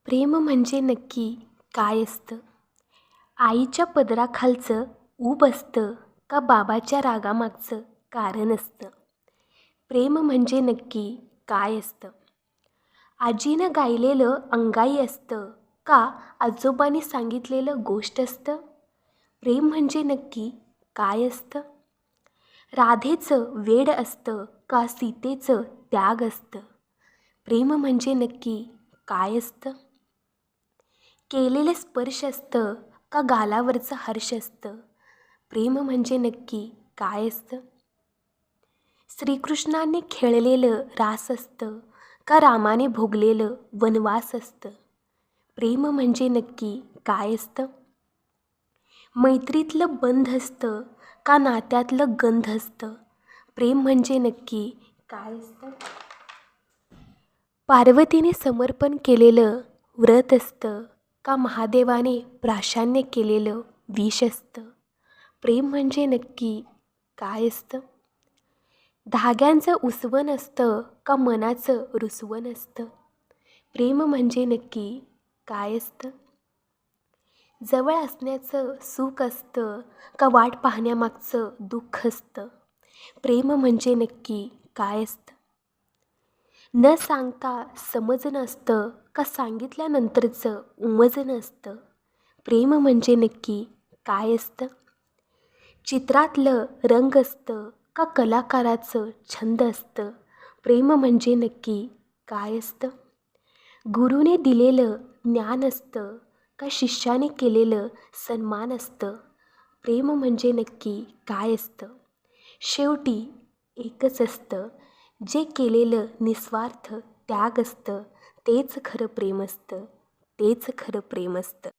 प्रेम म्हणजे नक्की काय असतं? आईच्या पदराखालचं ऊब असतं का बाबाच्या रागामागचं कारण असतं? प्रेम म्हणजे नक्की काय असतं? आजीनं गायलेलं अंगाई असतं का आजोबांनी सांगितलेलं गोष्ट असतं? प्रेम म्हणजे नक्की काय असतं? राधेचं वेड असतं का सीतेचं त्याग असतं? प्रेम म्हणजे नक्की काय असतं? केलेलं स्पर्श असतं का गालावरचं हर्ष असतं? प्रेम म्हणजे नक्की काय असतं? श्रीकृष्णाने खेळलेलं रास असतं का रामाने भोगलेलं वनवास असतं? प्रेम म्हणजे नक्की काय असतं? मैत्रीतलं बंध असतं का नात्यातलं गंध असतं? प्रेम म्हणजे नक्की काय असतं? पार्वतीने समर्पण केलेलं व्रत असतं का महादेवाने प्राशान्य केलेलं विष असतं? प्रेम म्हणजे नक्की काय असतं? धाग्यांचं उसवण असतं का मनाचं रुसवण असतं? प्रेम म्हणजे नक्की काय असतं? जवळ असण्याचं सुख असतं का वाट पाहण्यामागचं दुःख असतं? प्रेम म्हणजे नक्की काय असतं? न सांगता समजणं असतं का सांगितल्यानंतरचं उमजणं असतं? प्रेम म्हणजे नक्की काय असतं? चित्रातलं रंग असतं का कलाकाराचं छंद असतं? प्रेम म्हणजे नक्की काय असतं? गुरुने दिलेलं ज्ञान असतं का शिष्याने केलेलं सन्मान असतं? प्रेम म्हणजे नक्की काय असतं? शेवटी एकच असतं, जे केलेलं निस्वार्थ त्याग असतं तेच खरं प्रेम असतं, तेच खरं प्रेम असतं.